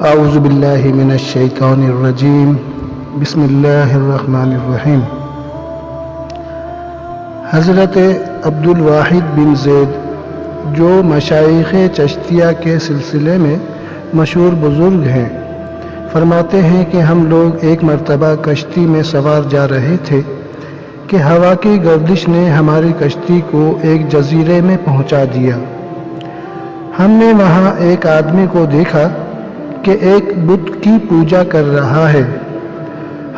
اعوذ باللہ من الشیطان الرجیم بسم اللہ الرحمن الرحیم۔ حضرت عبدالواحد بن زید جو مشائخ چشتیہ کے سلسلے میں مشہور بزرگ ہیں، فرماتے ہیں کہ ہم لوگ ایک مرتبہ کشتی میں سوار جا رہے تھے کہ ہوا کی گردش نے ہماری کشتی کو ایک جزیرے میں پہنچا دیا۔ ہم نے وہاں ایک آدمی کو دیکھا کہ ایک بت کی پوجا کر رہا ہے۔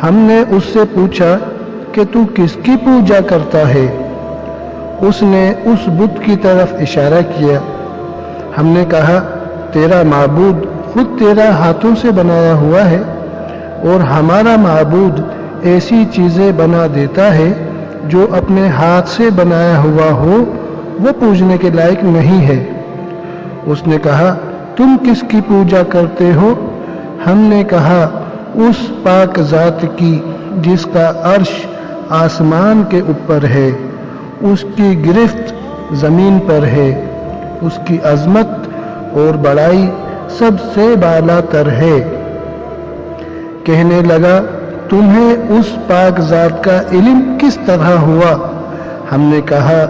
ہم نے اس سے پوچھا کہ تو کس کی پوجا کرتا ہے؟ اس نے اس بت کی طرف اشارہ کیا۔ ہم نے کہا، تیرا معبود خود تیرا ہاتھوں سے بنایا ہوا ہے، اور ہمارا معبود ایسی چیزیں بنا دیتا ہے جو اپنے ہاتھ سے بنایا ہوا ہو وہ پوجنے کے لائق نہیں ہے۔ اس نے کہا، تم کس کی پوجا کرتے ہو؟ ہم نے کہا، اس پاک ذات کی جس کا عرش آسمان کے اوپر ہے، اس کی گرفت زمین پر ہے، اس کی عظمت اور بڑائی سب سے بالا تر ہے۔ کہنے لگا، تمہیں اس پاک ذات کا علم کس طرح ہوا؟ ہم نے کہا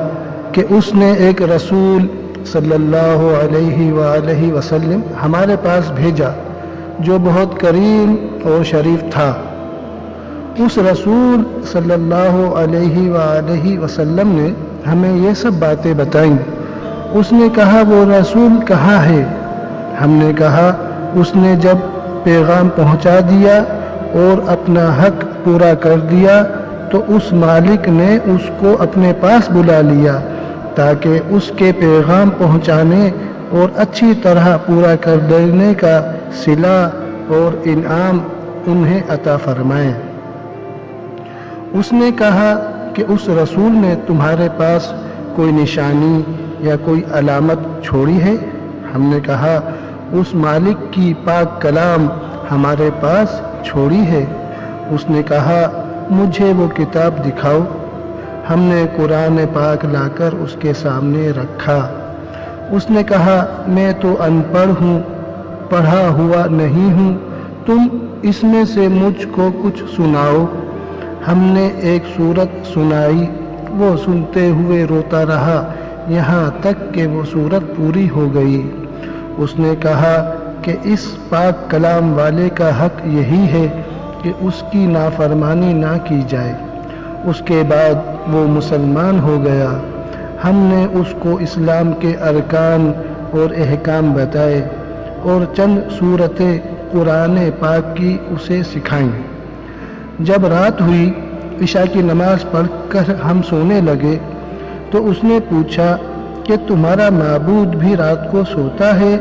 کہ اس نے ایک رسول صلی اللہ علیہ وآلہ وسلم ہمارے پاس بھیجا جو بہت کریم اور شریف تھا۔ اس رسول صلی اللہ علیہ وآلہ وسلم نے ہمیں یہ سب باتیں بتائیں۔ اس نے کہا، وہ رسول کہاں ہے؟ ہم نے کہا، اس نے جب پیغام پہنچا دیا اور اپنا حق پورا کر دیا تو اس مالک نے اس کو اپنے پاس بلا لیا تاکہ اس کے پیغام پہنچانے اور اچھی طرح پورا کر دینے کا صلہ اور انعام انہیں عطا فرمائے۔ اس نے کہا کہ اس رسول نے تمہارے پاس کوئی نشانی یا کوئی علامت چھوڑی ہے؟ ہم نے کہا، اس مالک کی پاک کلام ہمارے پاس چھوڑی ہے۔ اس نے کہا، مجھے وہ کتاب دکھاؤ۔ ہم نے قرآن پاک لا کر اس کے سامنے رکھا۔ اس نے کہا، میں تو ان پڑھ ہوں، پڑھا ہوا نہیں ہوں، تم اس میں سے مجھ کو کچھ سناؤ۔ ہم نے ایک سورت سنائی، وہ سنتے ہوئے روتا رہا یہاں تک کہ وہ سورت پوری ہو گئی۔ اس نے کہا کہ اس پاک کلام والے کا حق یہی ہے کہ اس کی نافرمانی نہ کی جائے۔ اس کے بعد وہ مسلمان ہو گیا۔ ہم نے اس کو اسلام کے ارکان اور احکام بتائے اور چند سورتیں قرآن پاک کی اسے سکھائیں۔ جب رات ہوئی، عشاء کی نماز پڑھ کر ہم سونے لگے تو اس نے پوچھا کہ تمہارا معبود بھی رات کو سوتا ہے؟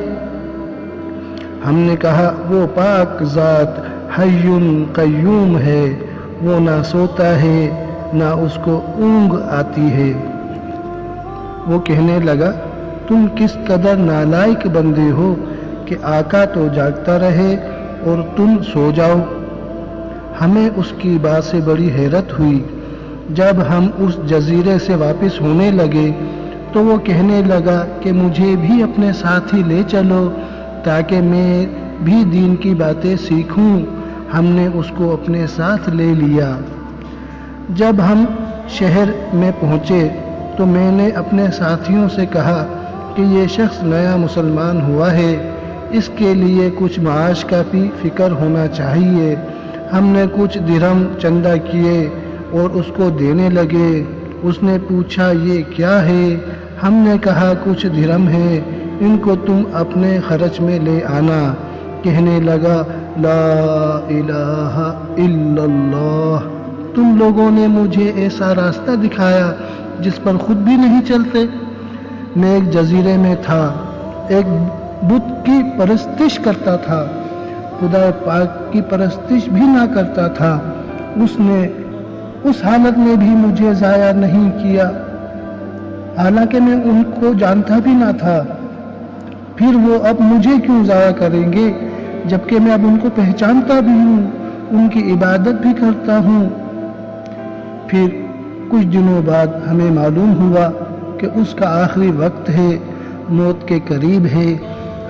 ہم نے کہا، وہ پاک ذات حی قیوم ہے، وہ نہ سوتا ہے نہ اس کو اونگ آتی ہے۔ وہ کہنے لگا، تم کس قدر نالائق بندے ہو کہ آقا تو جاگتا رہے اور تم سو جاؤ۔ ہمیں اس کی بات سے بڑی حیرت ہوئی۔ جب ہم اس جزیرے سے واپس ہونے لگے تو وہ کہنے لگا کہ مجھے بھی اپنے ساتھ ہی لے چلو تاکہ میں بھی دین کی باتیں سیکھوں۔ ہم نے اس کو اپنے ساتھ لے لیا۔ جب ہم شہر میں پہنچے تو میں نے اپنے ساتھیوں سے کہا کہ یہ شخص نیا مسلمان ہوا ہے، اس کے لیے کچھ معاش کا بھی فکر ہونا چاہیے۔ ہم نے کچھ درہم چندہ کیے اور اس کو دینے لگے۔ اس نے پوچھا، یہ کیا ہے؟ ہم نے کہا، کچھ درہم ہے، ان کو تم اپنے خرچ میں لے آنا۔ کہنے لگا، لا الہ الا اللہ، تم لوگوں نے مجھے ایسا راستہ دکھایا جس پر خود بھی نہیں چلتے۔ میں ایک جزیرے میں تھا، ایک بت کی پرستش کرتا تھا، خدا پاک کی پرستش بھی نہ کرتا تھا۔ اس نے اس حالت میں بھی مجھے ضائع نہیں کیا، حالانکہ میں ان کو جانتا بھی نہ تھا۔ پھر وہ اب مجھے کیوں ضائع کریں گے جبکہ میں اب ان کو پہچانتا بھی ہوں، ان کی عبادت بھی کرتا ہوں۔ پھر کچھ دنوں بعد ہمیں معلوم ہوا کہ اس کا آخری وقت ہے، موت کے قریب ہے۔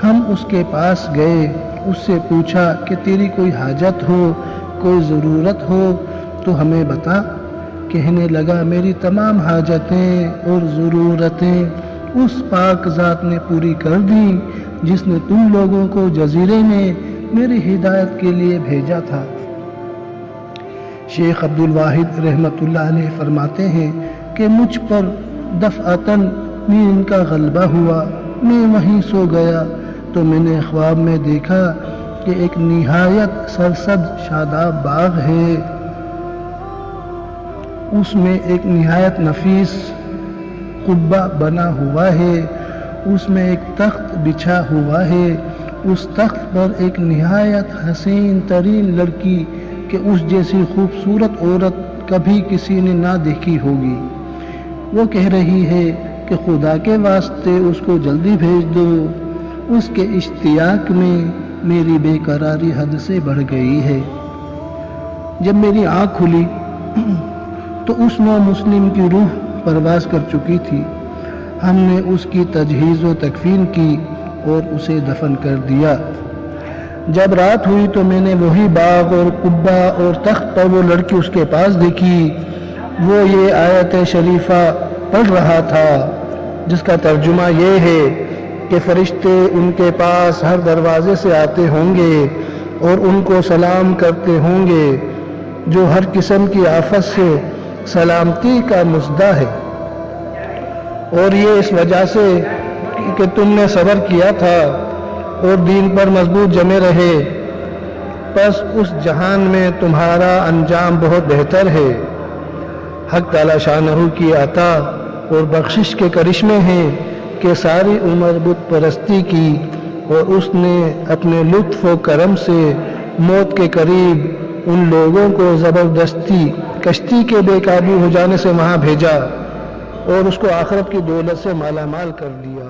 ہم اس کے پاس گئے اس سے پوچھا کہ تیری کوئی حاجت ہو، کوئی ضرورت ہو تو ہمیں بتا۔ کہنے لگا میری تمام حاجتیں اور ضرورتیں اس پاک ذات نے پوری کر دیں جس نے تم لوگوں کو جزیرے میں میری ہدایت کے لیے بھیجا تھا۔ شیخ عبدالواحد رحمۃ اللہ علیہ فرماتے ہیں کہ مجھ پر دفعتاً نیند کا غلبہ ہوا، میں وہیں سو گیا تو میں نے خواب میں دیکھا کہ ایک نہایت سرسبز شاداب باغ ہے، اس میں ایک نہایت نفیس قبہ بنا ہوا ہے، اس میں ایک تخت بچھا ہوا ہے، اس تخت پر ایک نہایت حسین ترین لڑکی کہ اس جیسی خوبصورت عورت کبھی کسی نے نہ دیکھی ہوگی، وہ کہہ رہی ہے کہ خدا کے واسطے اس کو جلدی بھیج دو، اس کے اشتیاق میں میری بے قراری حد سے بڑھ گئی ہے۔ جب میری آنکھ کھلی تو اس نو مسلم کی روح پرواز کر چکی تھی۔ ہم نے اس کی تجہیز و تکفین کی اور اسے دفن کر دیا۔ جب رات ہوئی تو میں نے وہی باغ اور قبہ اور تخت پر وہ لڑکی اس کے پاس دیکھی، وہ یہ آیت شریفہ پڑھ رہا تھا جس کا ترجمہ یہ ہے کہ فرشتے ان کے پاس ہر دروازے سے آتے ہوں گے اور ان کو سلام کرتے ہوں گے جو ہر قسم کی آفت سے سلامتی کا مژدہ ہے، اور یہ اس وجہ سے کہ تم نے صبر کیا تھا اور دین پر مضبوط جمے رہے، پس اس جہان میں تمہارا انجام بہت بہتر ہے۔ حق تعالی شانہ کی عطا اور بخشش کے کرشمے ہیں کہ ساری عمر بت پرستی کی اور اس نے اپنے لطف و کرم سے موت کے قریب ان لوگوں کو زبردستی کشتی کے بے قابو ہو جانے سے وہاں بھیجا اور اس کو آخرت کی دولت سے مالا مال کر دیا۔